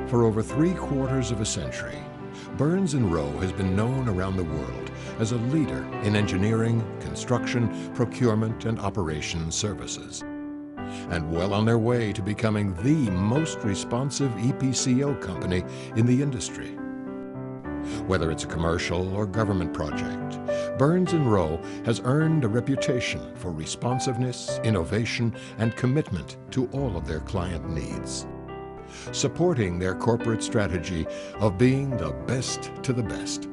For over 3/4 of a century, Burns & Rowe has been known around the world as a leader in engineering, construction, procurement, and operations services, and well on their way to becoming the most responsive EPCO company in the industry. Whether it's a commercial or government project, Burns & Rowe has earned a reputation for responsiveness, innovation, and commitment to all of their client needs, supporting their corporate strategy of being the best to the best.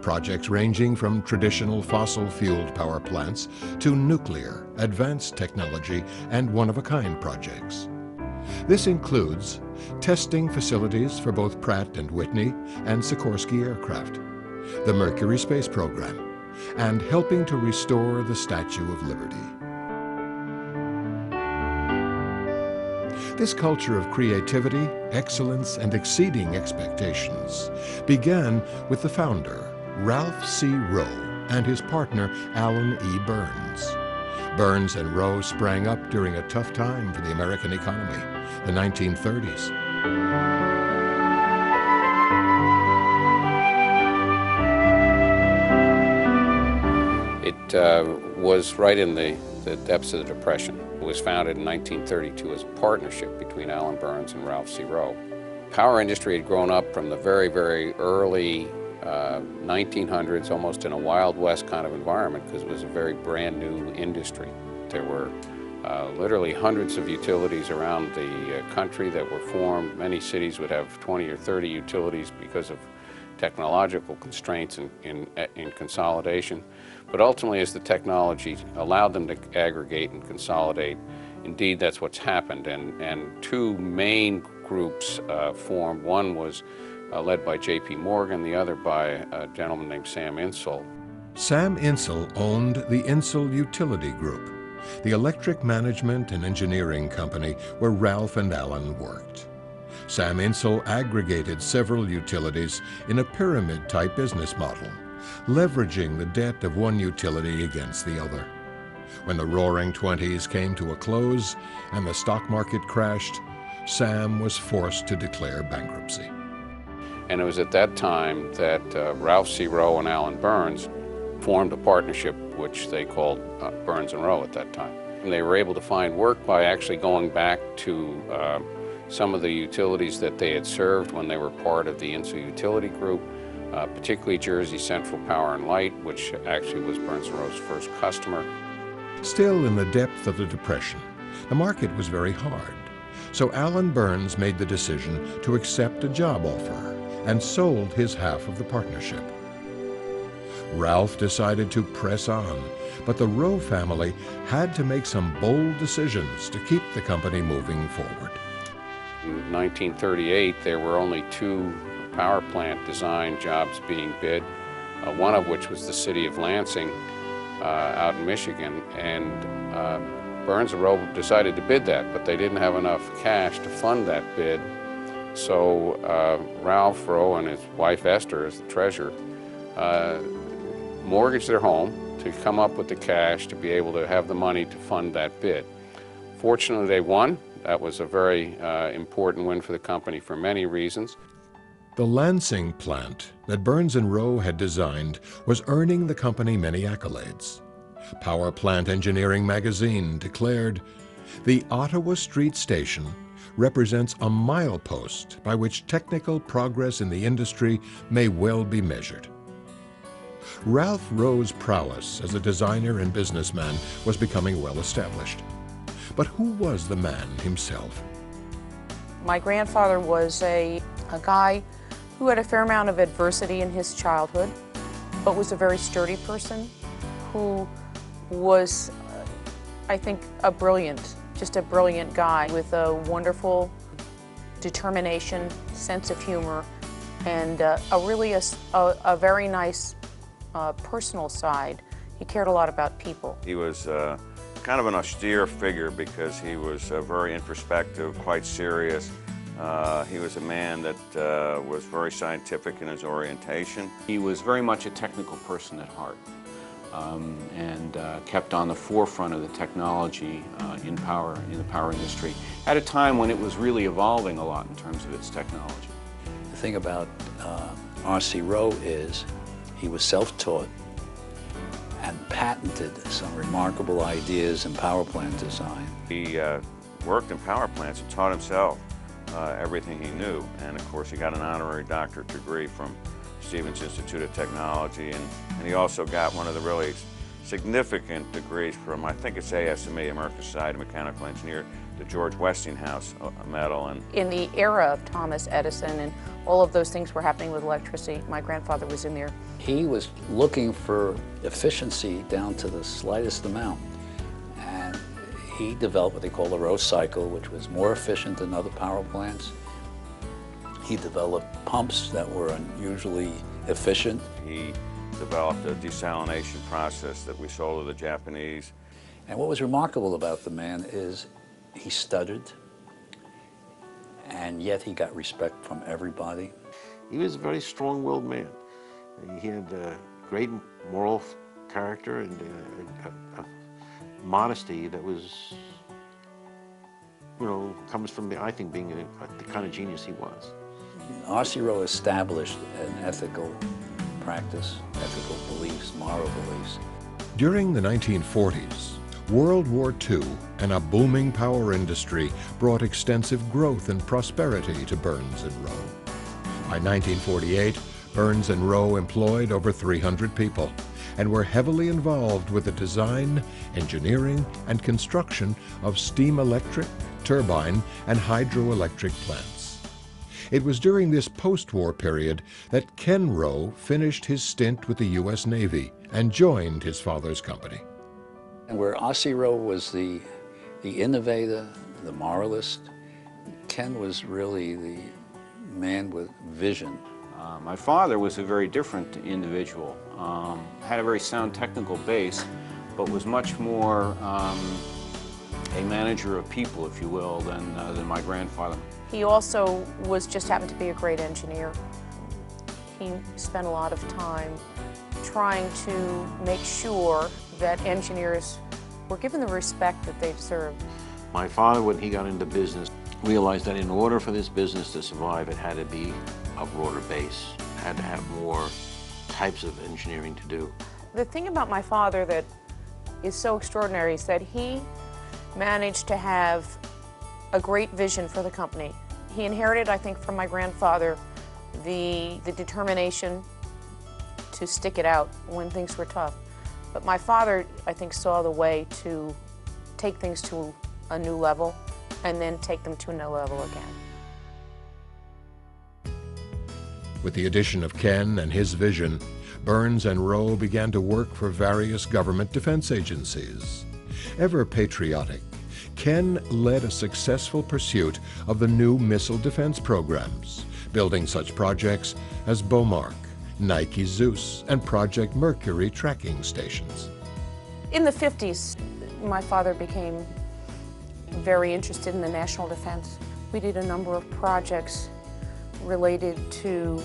Projects ranging from traditional fossil-fueled power plants to nuclear, advanced technology, and one-of-a-kind projects. This includes testing facilities for both Pratt & Whitney and Sikorsky aircraft, the Mercury space program, and helping to restore the Statue of Liberty. This culture of creativity, excellence, and exceeding expectations began with the founder, Ralph C. Rowe, and his partner, Alan E. Burns. Burns & Rowe sprang up during a tough time for the American economy, the 1930s. It was right in the depths of the Depression. It was founded in 1932 as a partnership between Alan Burns and Ralph C. Rowe. Power industry had grown up from the very, very early 1900s, almost in a Wild West kind of environment, because it was a very brand new industry. There were literally hundreds of utilities around the country that were formed. Many cities would have 20 or 30 utilities because of technological constraints in consolidation. But ultimately, as the technology allowed them to aggregate and consolidate, indeed that's what's happened. And two main groups formed. One was led by J.P. Morgan, the other by a gentleman named Sam Insel. Sam Insel owned the Insel Utility Group, the electric management and engineering company where Ralph and Alan worked. Sam Insel aggregated several utilities in a pyramid-type business model, leveraging the debt of one utility against the other. When the Roaring '20s came to a close and the stock market crashed, Sam was forced to declare bankruptcy. And it was at that time that Ralph C. Rowe and Alan Burns formed a partnership which they called Burns & Rowe at that time. And they were able to find work by actually going back to some of the utilities that they had served when they were part of the Insel Utility Group, particularly Jersey Central Power and Light, which actually was Burns & Rowe's first customer. Still in the depth of the Depression, the market was very hard. So Alan Burns made the decision to accept a job offer and sold his half of the partnership. Ralph decided to press on, but the Rowe family had to make some bold decisions to keep the company moving forward. In 1938, there were only 2 power plant design jobs being bid, one of which was the city of Lansing out in Michigan, and Burns & Rowe decided to bid that, but they didn't have enough cash to fund that bid. So Ralph Rowe and his wife Esther, as the treasurer, mortgaged their home to come up with the cash to be able to have the money to fund that bid. Fortunately, they won. That was a very important win for the company for many reasons. The Lansing plant that Burns & Rowe had designed was earning the company many accolades. Power Plant Engineering magazine declared, "The Ottawa Street Station represents a milepost by which technical progress in the industry may well be measured." Ralph Rowe's prowess as a designer and businessman was becoming well established. But who was the man himself? My grandfather was a guy who had a fair amount of adversity in his childhood, but was a very sturdy person who was, I think, just a brilliant guy with a wonderful determination, sense of humor, and a very nice personal side. He cared a lot about people. He was kind of an austere figure because he was very introspective, quite serious. He was a man that was very scientific in his orientation. He was very much a technical person at heart. and kept on the forefront of the technology in the power industry at a time when it was really evolving a lot in terms of its technology. The thing about R.C. Rowe is he was self-taught and patented some remarkable ideas in power plant design. He worked in power plants and taught himself everything he knew. And of course, he got an honorary doctorate degree from Stevens Institute of Technology, and he also got one of the really significant degrees from, I think it's ASME, American Society of Mechanical Engineers, the George Westinghouse Medal. And in the era of Thomas Edison and all of those things were happening with electricity, my grandfather was in there. He was looking for efficiency down to the slightest amount, and he developed what they call the Rowe cycle, which was more efficient than other power plants. He developed pumps that were unusually efficient. he developed a desalination process that we sold to the Japanese. And what was remarkable about the man is he stuttered, and yet he got respect from everybody. He was a very strong-willed man. He had a great moral character and a modesty that was, you know, comes from, I think, being the kind of genius he was. R.C. Rowe established an ethical practice, ethical beliefs, moral beliefs. During the 1940s, World War II and a booming power industry brought extensive growth and prosperity to Burns and Rowe. By 1948, Burns and Rowe employed over 300 people and were heavily involved with the design, engineering, and construction of steam electric, turbine, and hydroelectric plants. It was during this post-war period that Ken Rowe finished his stint with the U.S. Navy and joined his father's company. And where R.C. Rowe was the innovator, the moralist, Ken was really the man with vision. My father was a very different individual, had a very sound technical base, but was much more a manager of people, if you will, than my grandfather. He also just happened to be a great engineer. He spent a lot of time trying to make sure that engineers were given the respect that they deserved. My father, when he got into business, realized that in order for this business to survive, it had to be a broader base, it had to have more types of engineering to do. The thing about my father that is so extraordinary is that he managed to have a great vision for the company. He inherited, I think, from my grandfather the determination to stick it out when things were tough. But my father, I think, saw the way to take things to a new level and then take them to a new level again. With the addition of Ken and his vision, Burns and Rowe began to work for various government defense agencies. Ever patriotic, Ken led a successful pursuit of the new missile defense programs, building such projects as Beaumark, Nike Zeus, and Project Mercury tracking stations. In the 50s, my father became very interested in the national defense. We did a number of projects related to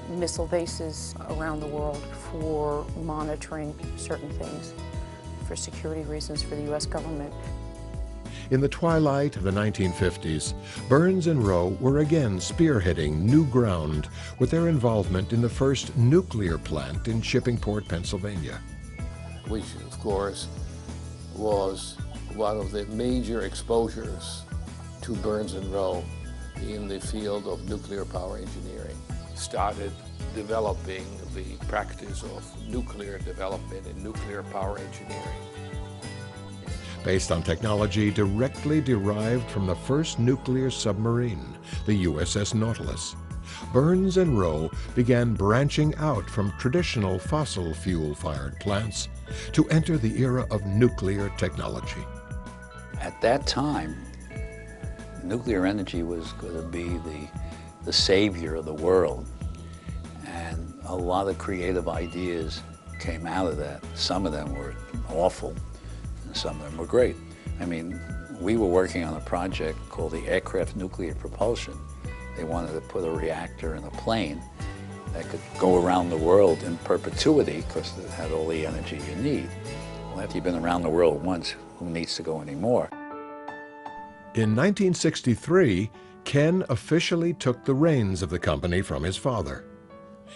missile bases around the world for monitoring certain things for security reasons for the U.S. government. In the twilight of the 1950s, Burns and Rowe were again spearheading new ground with their involvement in the first nuclear plant in Shippingport, Pennsylvania. Which, of course, was one of the major exposures to Burns and Rowe in the field of nuclear power engineering. Started developing the practice of nuclear development and nuclear power engineering. Based on technology directly derived from the first nuclear submarine, the USS Nautilus, Burns and Rowe began branching out from traditional fossil fuel-fired plants to enter the era of nuclear technology. At that time, nuclear energy was going to be the savior of the world. And a lot of creative ideas came out of that. Some of them were awful, and some of them were great. I mean, we were working on a project called the Aircraft Nuclear Propulsion. They wanted to put a reactor in a plane, that could go around the world in perpetuity because it had all the energy you need. Well, after you've been around the world once, who needs to go anymore? In 1963, Ken officially took the reins of the company from his father.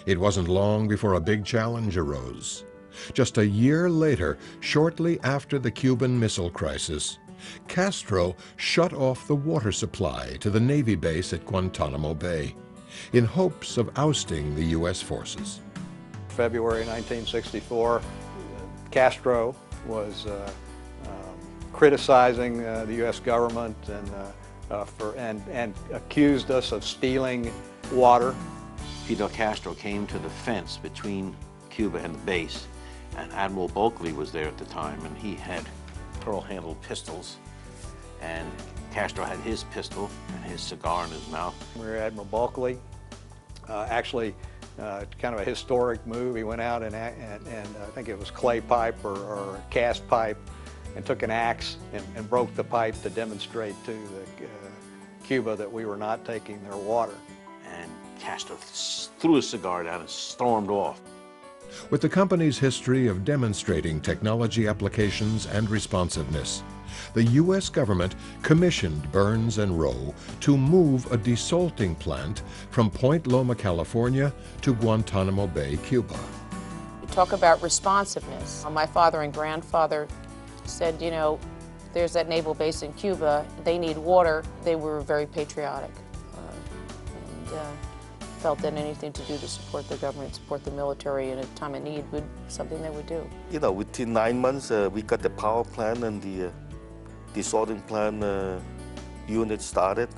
It wasn't long before a big challenge arose. Just a year later, shortly after the Cuban Missile Crisis, Castro shut off the water supply to the Navy base at Guantanamo Bay in hopes of ousting the U.S. forces. February 1964, Castro was criticizing the U.S. government and accused us of stealing water. Fidel Castro came to the fence between Cuba and the base, and Admiral Bulkley was there at the time, and he had pearl-handled pistols, and Castro had his pistol and his cigar in his mouth. We were Admiral Bulkley. Actually, kind of a historic move. He went out and I think it was clay pipe or cast pipe, and took an axe and broke the pipe to demonstrate to Cuba that we were not taking their water. And Castro threw his cigar down and stormed off. With the company's history of demonstrating technology applications and responsiveness, the U.S. government commissioned Burns and Rowe to move a desalting plant from Point Loma, California to Guantanamo Bay, Cuba. You talk about responsiveness. My father and grandfather said, you know, there's that naval base in Cuba, they need water. They were very patriotic and felt that anything to do to support the government, support the military in a time of need would be something they would do. You know, within 9 months, we got the power plant and the desalting plant unit started.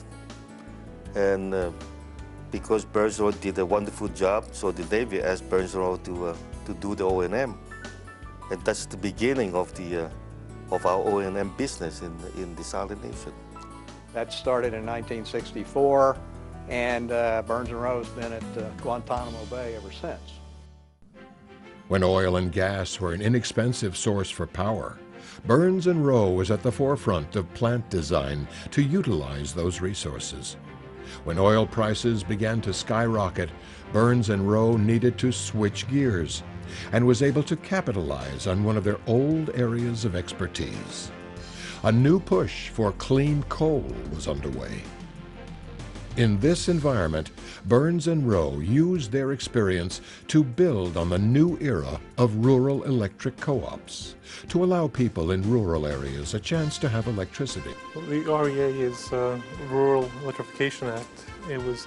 And because Burns Rowe did a wonderful job, so the Navy asked Burns Rowe to do the O&M. And that's the beginning of our O&M business in desalination. That started in 1964, and Burns and Rowe's been at Guantanamo Bay ever since. When oil and gas were an inexpensive source for power, Burns and Rowe was at the forefront of plant design to utilize those resources. When oil prices began to skyrocket, Burns and Rowe needed to switch gears and was able to capitalize on one of their old areas of expertise. A new push for clean coal was underway. In this environment, Burns and Rowe used their experience to build on the new era of rural electric co-ops, to allow people in rural areas a chance to have electricity. Well, the REA is Rural Electrification Act. It was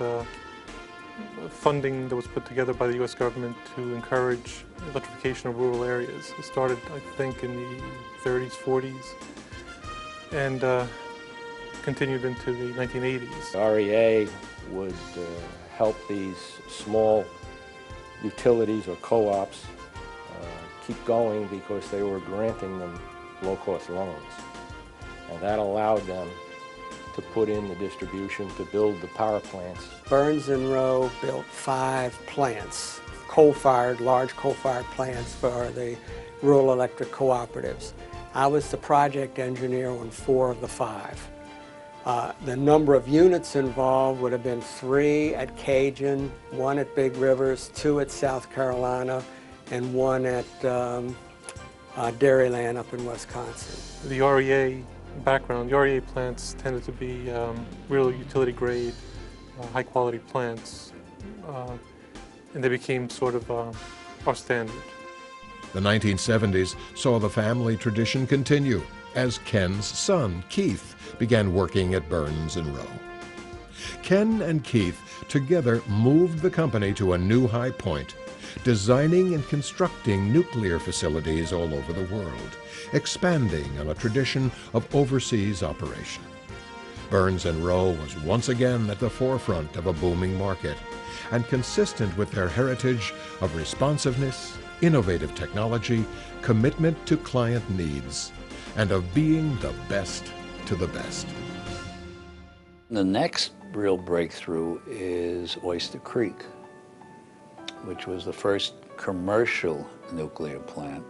funding that was put together by the U.S. government to encourage electrification of rural areas. It started, I think, in the 30s, 40s, and continued into the 1980s. REA would help these small utilities or co-ops keep going because they were granting them low-cost loans. And that allowed them to put in the distribution to build the power plants. Burns and Rowe built 5 plants, coal-fired, large coal-fired plants for the rural electric cooperatives. I was the project engineer on 4 of the 5. The number of units involved would have been 3 at Cajun, 1 at Big Rivers, 2 at South Carolina, and 1 at Dairyland up in Wisconsin. The REA background, the REA plants tended to be real utility grade, high quality plants, and they became sort of our standard. The 1970s saw the family tradition continue as Ken's son, Keith, began working at Burns and Rowe. Ken and Keith together moved the company to a new high point, designing and constructing nuclear facilities all over the world, expanding on a tradition of overseas operation. Burns and Rowe was once again at the forefront of a booming market, and consistent with their heritage of responsiveness, innovative technology, commitment to client needs, and of being the best to the best. The next real breakthrough is Oyster Creek, which was the first commercial nuclear plant.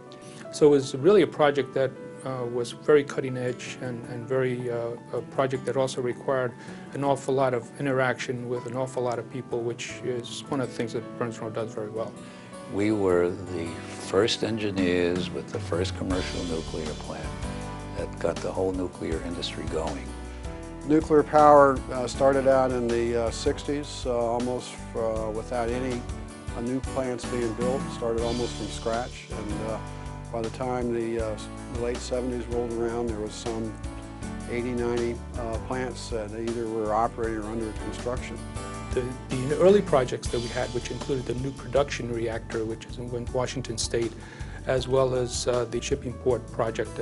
So it was really a project that was very cutting edge and very a project that also required an awful lot of interaction with an awful lot of people, which is one of the things that Burns-Rowe does very well. We were the first engineers with the first commercial nuclear plant that got the whole nuclear industry going. Nuclear power started out in the 60s, almost without any new plants being built, started almost from scratch. And by the time the late 70s rolled around, there was some 80, 90 plants that either were operating or under construction. The early projects that we had, which included the new production reactor, which is in Washington State, as well as the shipping port project